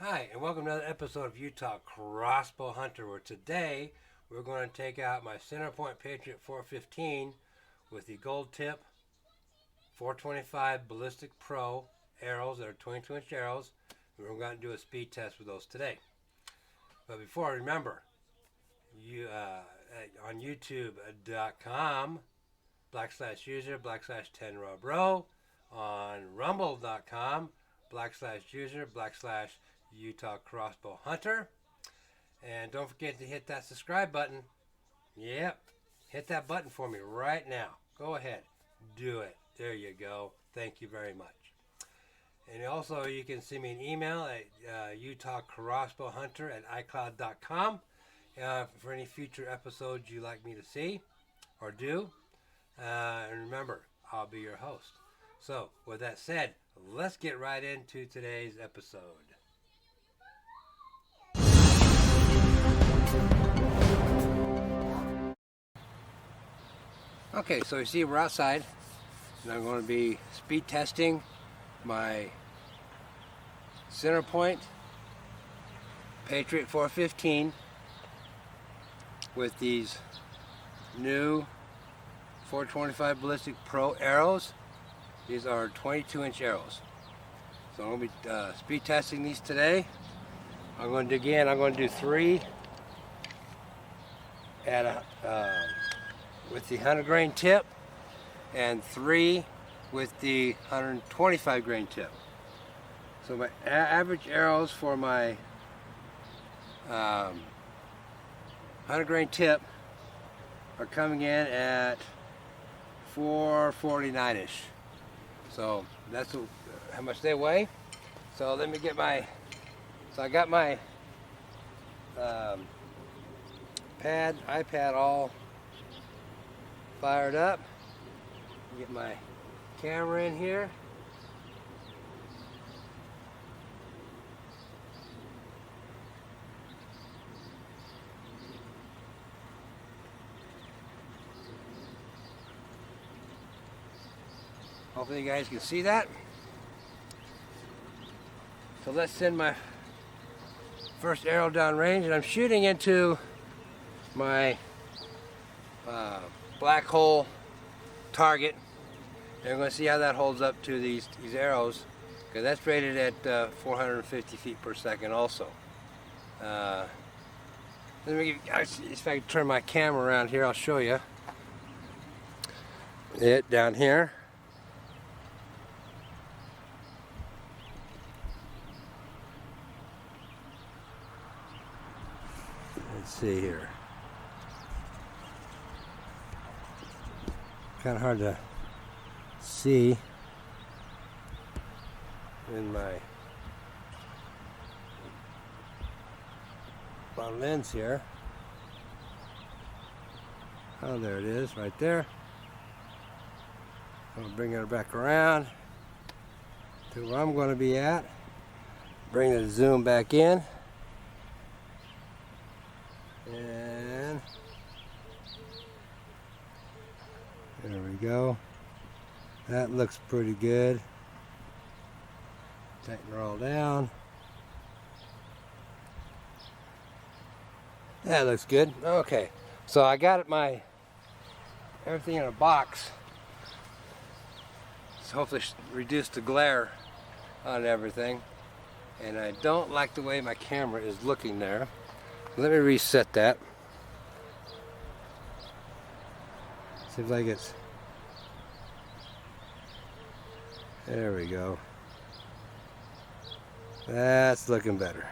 Hi, and welcome to another episode of Utah Crossbow Hunter, where today we're going to take out my Centerpoint Patriot 415 with the gold tip 425 Ballistic Pro arrows that are 22-inch arrows. We're going to do a speed test with those today. But before, remember, you on youtube.com/user/10RobRow, on rumble.com/user/Utah Crossbow Hunter, and don't forget to hit that subscribe button. Yep, hit that button for me right now. Go ahead, do it. There you go. Thank you very much. And also, you can send me an email at utahcrossbowhunter@icloud.com for any future episodes you'd like me to see or do. And remember, I'll be your host. So, with that said, let's get right into today's episode. Okay, so you see we're outside, and I'm going to be speed testing my Centerpoint Patriot 415 with these new 425 Ballistic Pro arrows. These are 22-inch arrows. So I'm going to be speed testing these today. I'm going to do 3 at with the 100 grain tip and 3 with the 125 grain tip. So my average arrows for my 100 grain tip are coming in at 449-ish. So that's how much they weigh. So let me get my, I got my iPad all fired up. Get my camera in here. Hopefully you guys can see that. So let's send my first arrow down range, and I'm shooting into my black hole target. And we're going to see how that holds up to these arrows, because that's rated at 450 feet per second also. Let me if I can turn my camera around here, I'll show you it down here. Let's see here. Kind of hard to see in my lens here. Oh, there it is, right there. I'll bring it back around to where I'm going to be at. Bring the zoom back in. And there we go. That looks pretty good. Tighten her all down. That looks good. Okay, so I got everything in a box. So hopefully reduce the glare on everything. And I don't like the way my camera is looking there. Let me reset that. Seems like it's... There we go. That's looking better.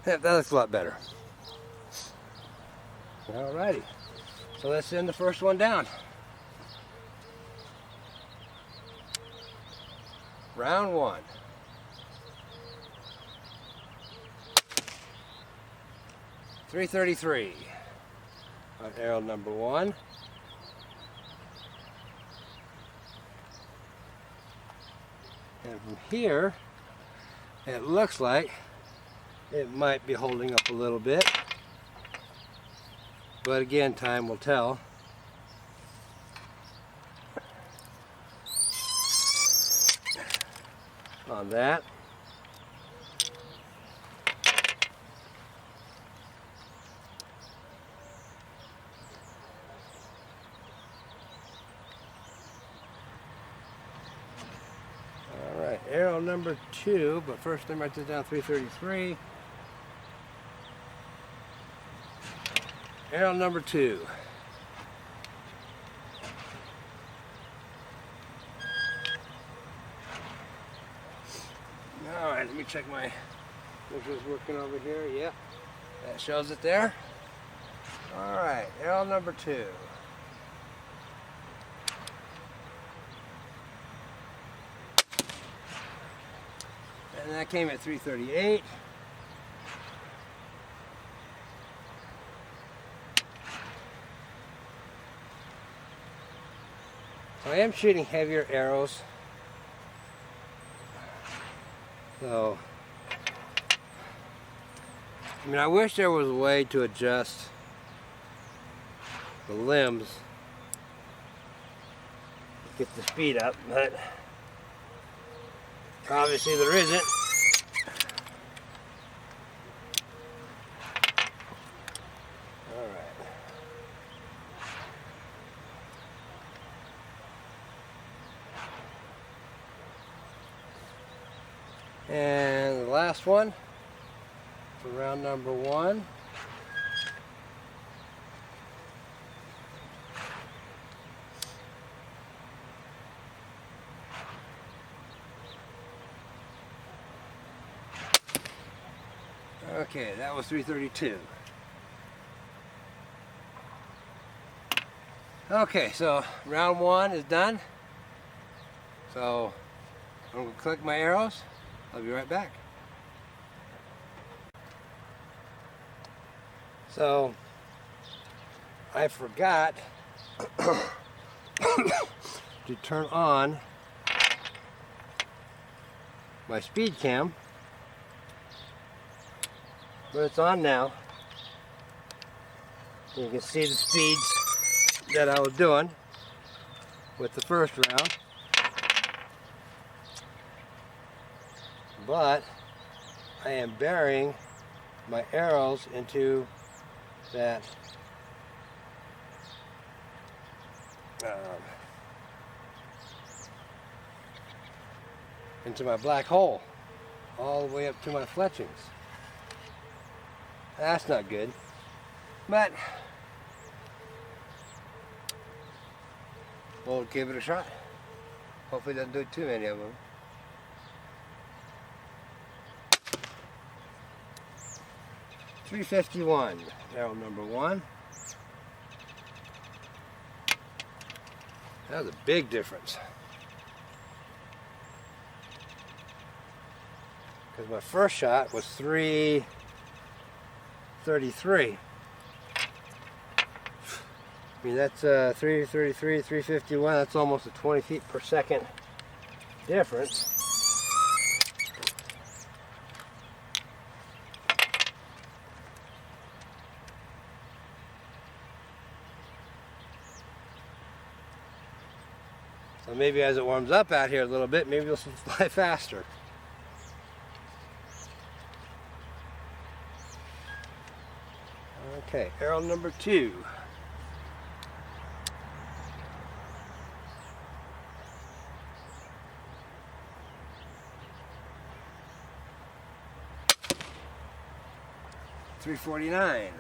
Yeah, that looks a lot better. Alrighty. So let's send the first one down. Round 1. .333 on arrow number 1. And from here, it looks like it might be holding up a little bit. But again, time will tell. on that. Alright, arrow number 2, but first let me write this down, 333. Arrow number 2. Alright, let me check my, which was working over here. Yep, that shows it there. Alright, arrow number 2. And that came at 338. So I am shooting heavier arrows. So, I mean, I wish there was a way to adjust the limbs, get the speed up, but obviously there isn't. Alright. And the last one for round number 1. Okay, that was 332. Okay, so round 1 is done. So I'm going to collect my arrows. I'll be right back. So I forgot to turn on my speed cam, but it's on now. You can see the speeds that I was doing with the first round. But I am burying my arrows into that into my black hole all the way up to my fletchings. That's not good, but we'll give it a shot. Hopefully it doesn't do too many of them. .351, arrow number 1. That was a big difference. Because my first shot was 333. I mean, that's 333, 351. That's almost a 20 feet per second difference. So maybe as it warms up out here a little bit, maybe you'll fly faster. Okay, arrow number 2. .349.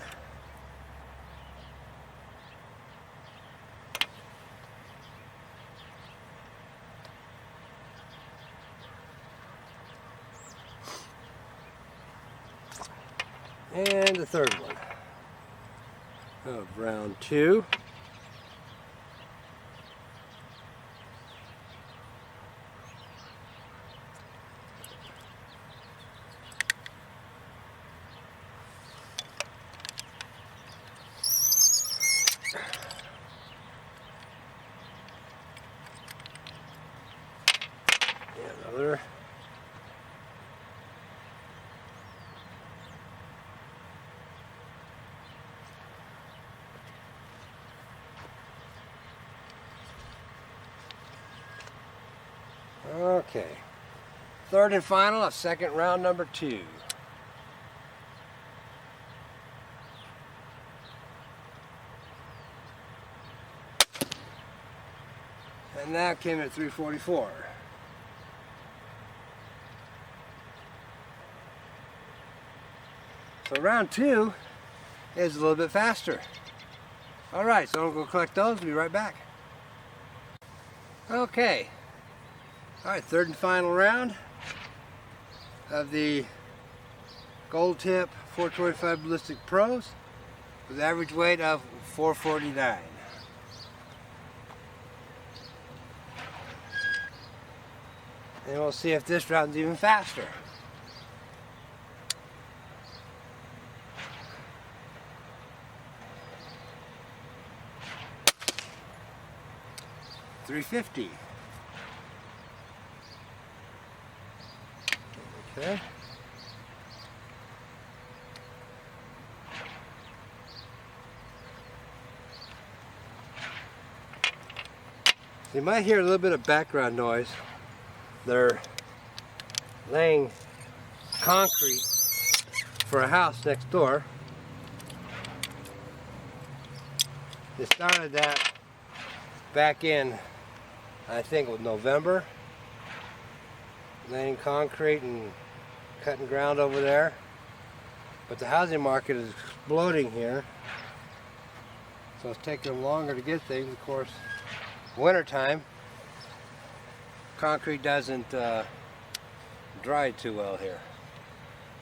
And the third one of round 2. And another. Okay, Third and final of second round number 2. And that came at 344. So round 2 is a little bit faster. Alright, so I'm going to collect those and be right back. Okay. Alright, third and final round of the Gold Tip 425 Ballistic Pros with average weight of 449. And we'll see if this round's even faster. $350. Okay. You might hear a little bit of background noise. They're laying concrete for a house next door. They started that back in, I think it was November, laying concrete and cutting ground over there. But the housing market is exploding here, so it's taking them longer to get things. Of course, wintertime, concrete doesn't dry too well here.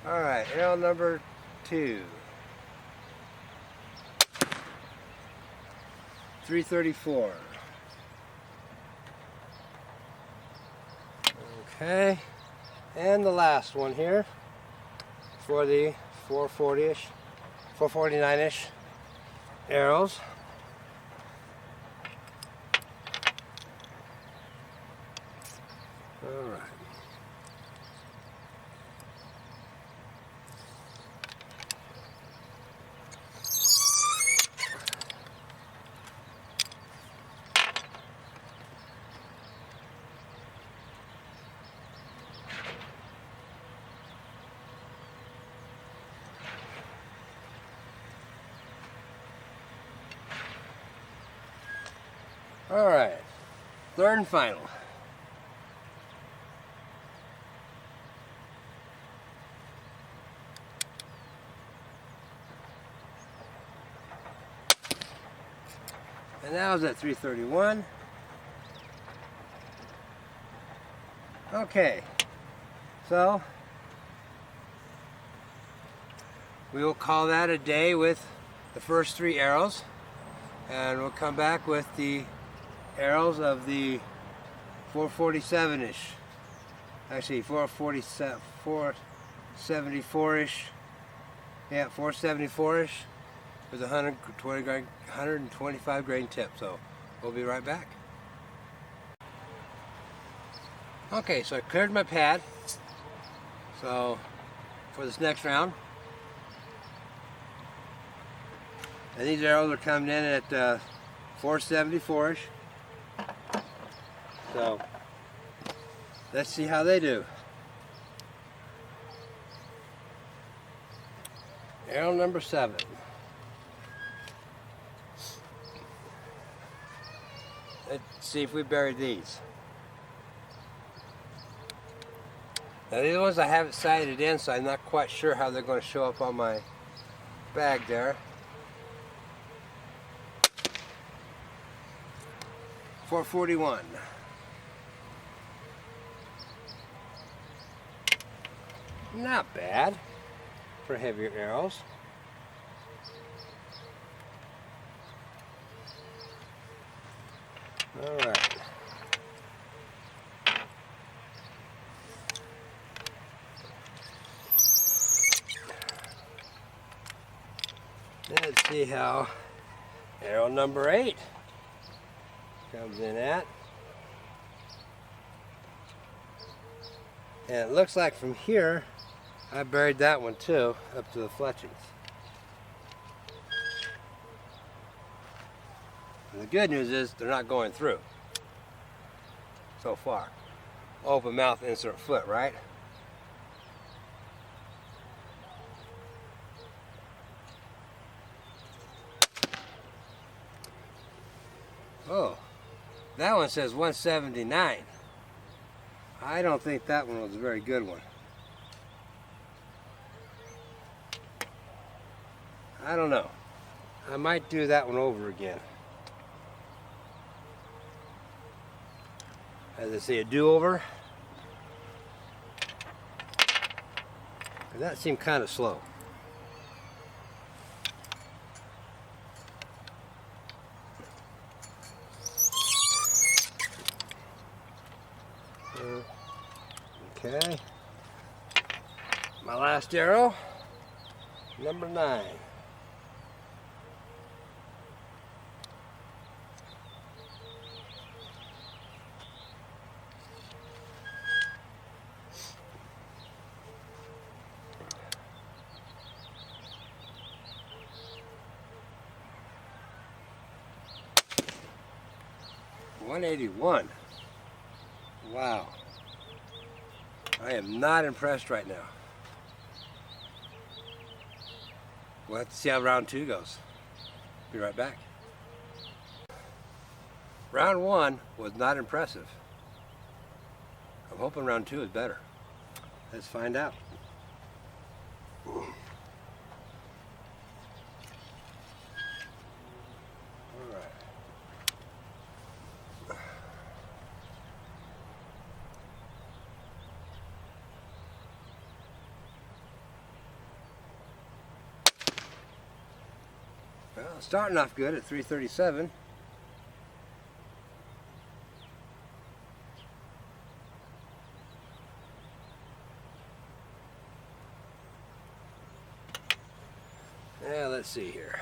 Alright, arrow number 2. 334. Okay, and the last one here for the 440-ish, 449-ish arrows. All right. All right, third and final. And that was at 331. Okay, so we will call that a day with the first 3 arrows, and we'll come back with the arrows of the 447-ish, actually 474-ish, yeah, 474-ish with 125 grain tip. So we'll be right back. Okay, so I cleared my pad, so for this next round, and these arrows are coming in at 474-ish. So let's see how they do. Arrow number 7. Let's see if we buried these. Now these ones I haven't sighted in, so I'm not quite sure how they're going to show up on my bag there. 441. Not bad for heavier arrows. All right. Let's see how arrow number 8 comes in at. And it looks like from here, I buried that one too, up to the fletchings. And the good news is they're not going through so far. open mouth insert foot, right? Oh, that one says 179. I don't think that one was a very good one. I don't know. I might do that one over again. As I say, a do-over. That seemed kind of slow. Okay. My last arrow, number 9. $181. Wow. I am not impressed right now. We'll have to see how round 2 goes. Be right back. Round 1 was not impressive. I'm hoping round 2 is better. Let's find out. Well, starting off good at 337. Yeah, let's see here.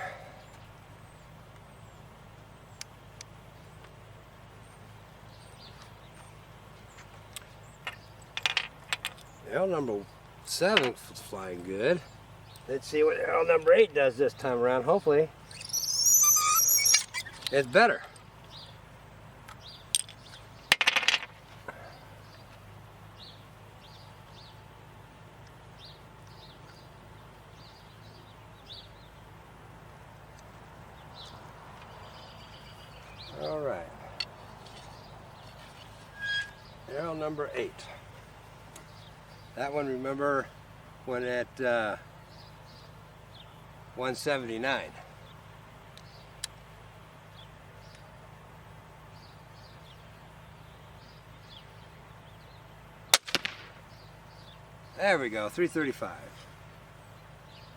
Arrow number 7 was flying good. Let's see what arrow number 8 does this time around. Hopefully it's better. All right. Arrow number 8. That one, remember, went at 179. There we go, 335.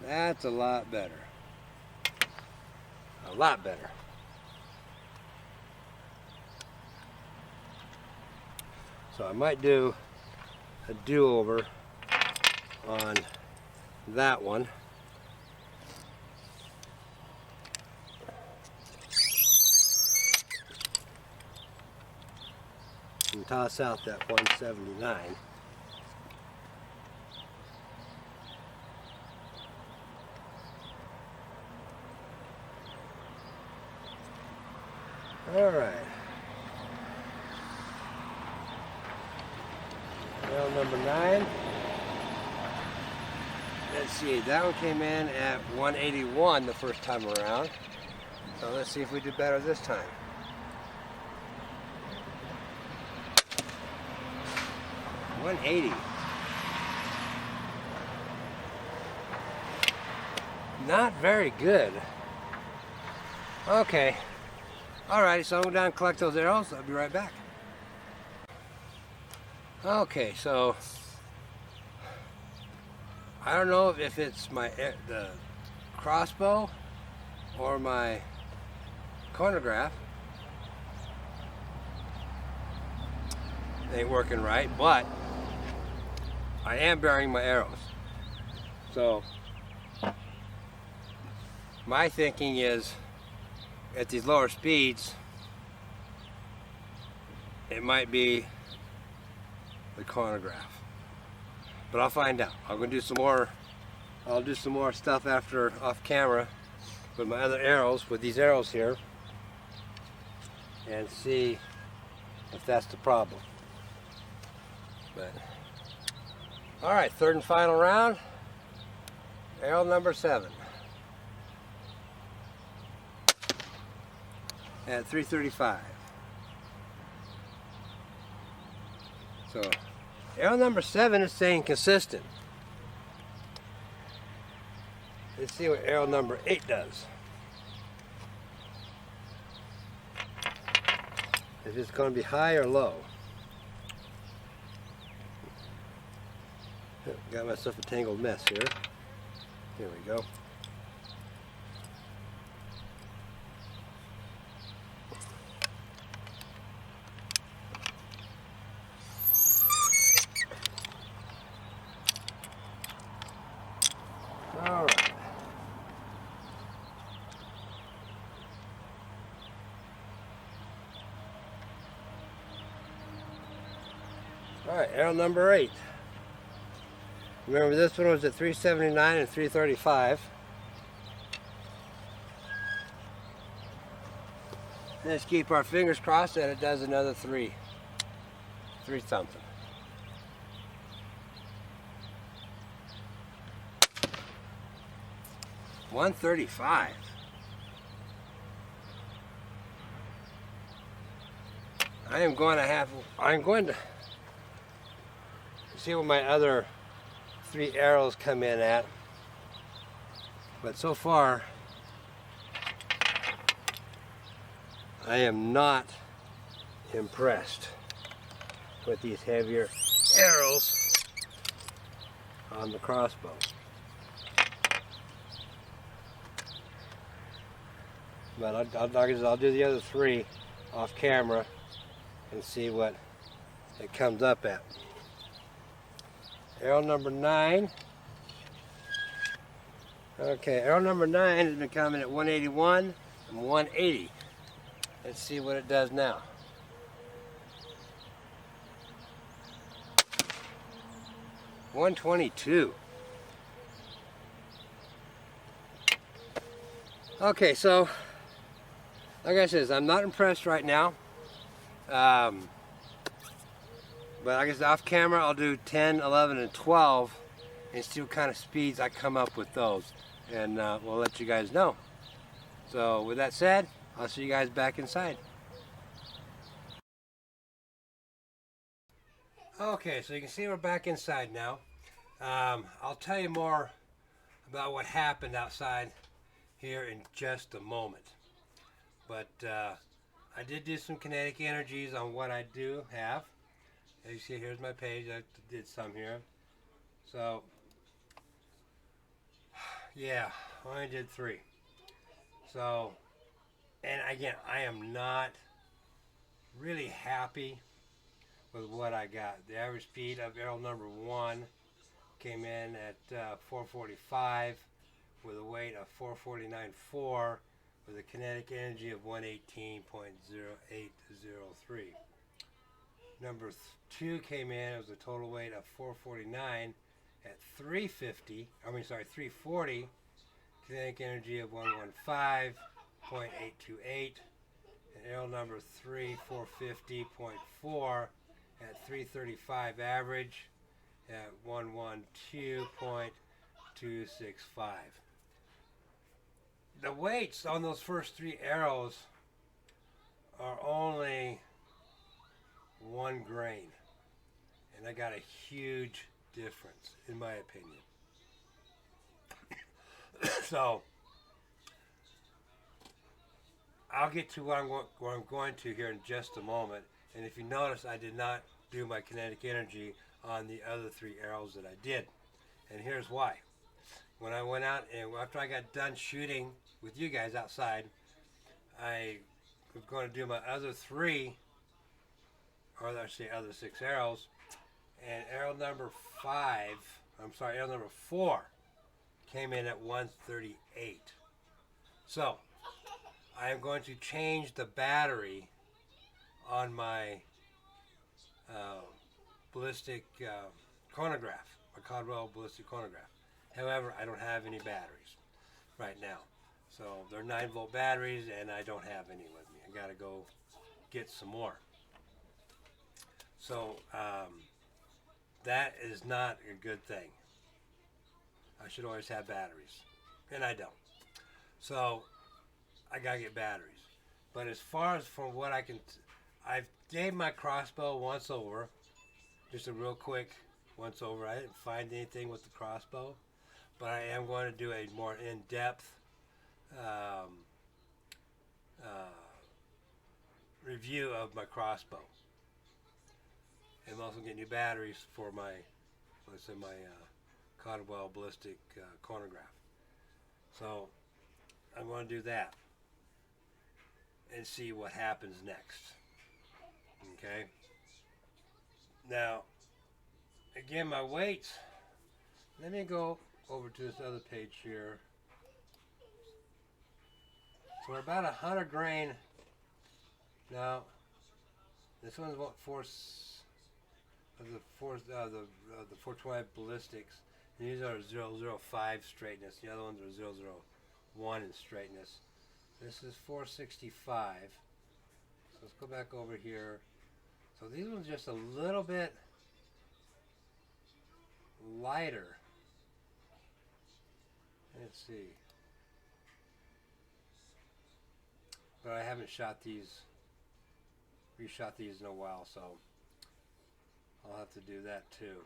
That's a lot better. A lot better. So I might do a do-over on that one. And toss out that 179. All right. Arrow number 9. Let's see, that one came in at 181 the first time around. So let's see if we do better this time. $180. Not very good. Okay. Alrighty, so I'll go down and collect those arrows. I'll be right back. Okay, so I don't know if it's the crossbow or my chronograph. Ain't working right, but I am burying my arrows. So my thinking is, at these lower speeds, it might be the chronograph. But I'll find out. I'm gonna do some more. I'll do some more stuff after off camera with my other arrows, with these arrows here, and see if that's the problem. But all right, third and final round. Arrow number 7 at 335. So arrow number 7 is staying consistent. Let's see what arrow number 8 does. If it's going to be high or low. Got myself a tangled mess here. Here we go. All right. All right, arrow number 8. Remember, this one was at 379 and 335. Let's keep our fingers crossed that it does another 3 something. $135. I'm going to see what my other 3 arrows come in at, but so far I am not impressed with these heavier arrows on the crossbow. But I'll do the other 3 off camera and see what it comes up at. Arrow number 9. Okay, arrow number 9 has been coming at 181 and 180. Let's see what it does now. $122. Okay, so like I said, I'm not impressed right now. But I guess off camera I'll do 10, 11, and 12 and see what kind of speeds I come up with those. And we'll let you guys know. So with that said, I'll see you guys back inside. Okay, so you can see we're back inside now. I'll tell you more about what happened outside here in just a moment. But I did do some kinetic energies on what I do have. As you see, here's my page. I did some here. So, yeah, I only did 3. So, and again, I am not really happy with what I got. The average speed of arrow number 1 came in at 445 with a weight of 449.4 with a kinetic energy of 118.0803. Number 2 came in, it was a total weight of 449 at 340, kinetic energy of 115.828, and arrow number 3, 450.4 at 335 average at 112.265. The weights on those first 3 arrows are only 1 grain, and I got a huge difference in my opinion. So I'll get to what I'm going to here in just a moment. And if you notice, I did not do my kinetic energy on the other 3 arrows that I did, and here's why. When I went out and after I got done shooting with you guys outside, I was going to do my other 3, or I should say other 6 arrows, and arrow number 4 came in at 138. So I am going to change the battery on my ballistic chronograph, my CALDWELL ballistic chronograph. However, I don't have any batteries right now. So they're 9-volt batteries and I don't have any with me. I gotta go get some more. So that is not a good thing. I should always have batteries, and I don't. So I gotta get batteries. But as far as from what I can, I've gave my crossbow once over, just a real quick once over. I didn't find anything with the crossbow, but I am going to do a more in-depth review of my crossbow. And I'm also getting new batteries for my, let's say, my CALDWELL Ballistic chronograph. So I'm going to do that and see what happens next. Okay. Now, again, my weights. Let me go over to this other page here. So we're about 100 grain. Now, this one's what the 420 ballistics. And these are 005 straightness. The other ones are 001 in straightness. This is 465. So let's go back over here. So these ones just a little bit lighter. Let's see. But I haven't shot these, reshot these in a while, so I'll have to do that too.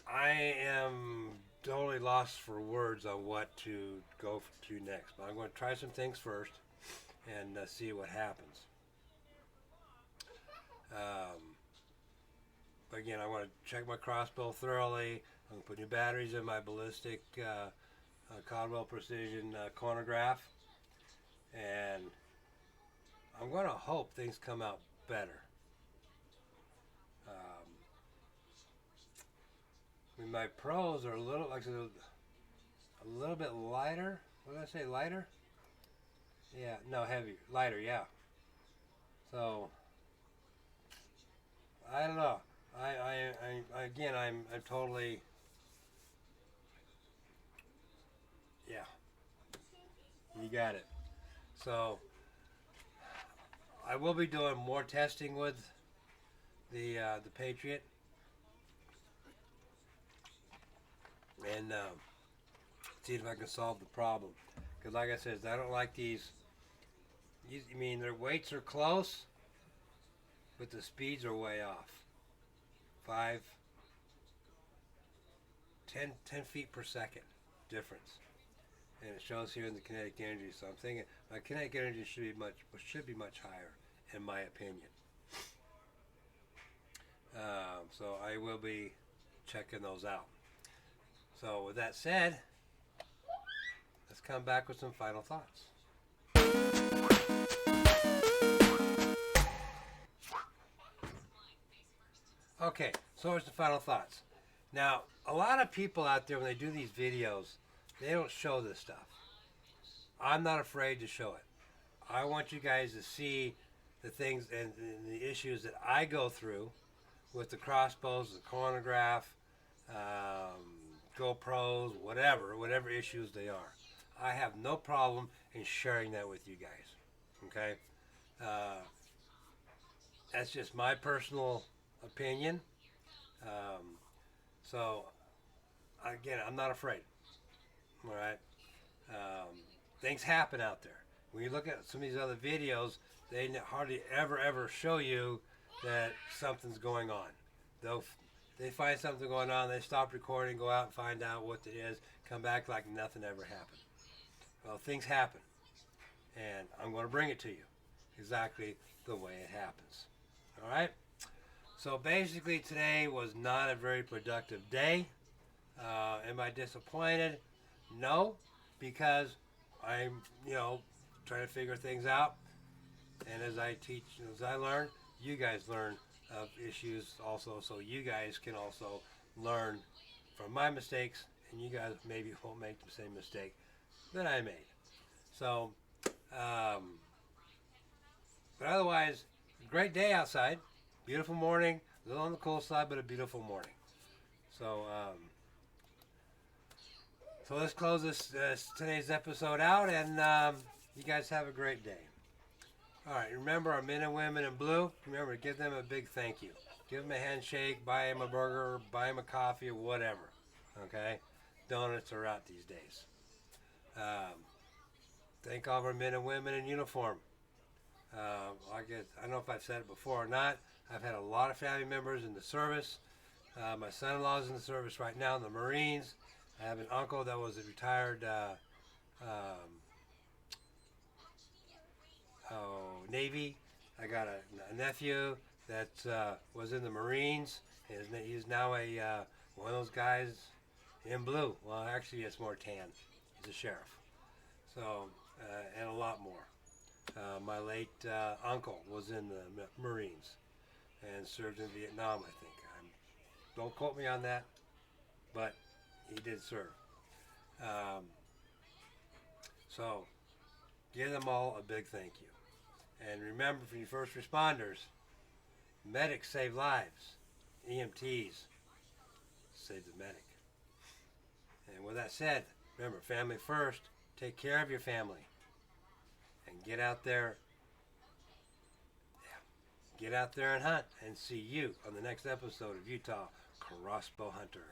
I am totally lost for words on what to go to next, but I'm going to try some things first and see what happens. But again, I want to check my crossbow thoroughly. I'm going to put new batteries in my ballistic CALDWELL Precision chronograph, and I'm going to hope things come out better. I mean, my pros are a little, like I said, a little bit lighter. What did I say, lighter? Yeah, no, heavier, lighter, yeah. So I don't know. Again, I'm totally, yeah. You got it. So I will be doing more testing with the Patriot, and see if I can solve the problem. Because like I said, I don't like these. I mean, their weights are close, but the speeds are way off. 10 feet per second difference, and it shows here in the kinetic energy. So I'm thinking my kinetic energy should be much higher, in my opinion. So I will be checking those out. So with that said, let's come back with some final thoughts. Okay, so here's the final thoughts. Now, a lot of people out there, when they do these videos, they don't show this stuff. I'm not afraid to show it. I want you guys to see the things and the issues that I go through with the crossbows, the chronograph, GoPros, whatever issues they are. I have no problem in sharing that with you guys. Okay? That's just my personal opinion. So again, I'm not afraid. All right. Things happen out there. When you look at some of these other videos, they hardly ever show you that something's going on. They find something going on, they stop recording, go out and find out what it is, come back like nothing ever happened. Well, things happen, and I'm going to bring it to you exactly the way it happens. All right? So basically today was not a very productive day. Am I disappointed? No, because I'm, trying to figure things out. And as I teach, as I learn, you guys learn of issues also, so you guys can also learn from my mistakes, and you guys maybe won't make the same mistake that I made. So, but otherwise, great day outside. Beautiful morning, a little on the cool side, but a beautiful morning. So, so let's close today's episode out, and you guys have a great day. All right, remember our men and women in blue. Remember to give them a big thank you. Give him a handshake, buy him a burger, buy him a coffee, or whatever. Okay? Donuts are out these days. Thank all of our men and women in uniform. I don't know if I've said it before or not. I've had a lot of family members in the service. My son-in-law is in the service right now in the Marines. I have an uncle that was a retired Navy. I got a nephew that was in the Marines. He's now one of those guys in blue. Well, actually, it's more tan. He's a sheriff. So, and a lot more. My late uncle was in the Marines and served in Vietnam, I think. Don't quote me on that, but he did serve. So, give them all a big thank you. And remember, for you first responders, medics save lives. EMTs save the medic. And with that said, remember, family first. Take care of your family. And get out there. Yeah, get out there and hunt. And see you on the next episode of Utah Crossbow Hunter.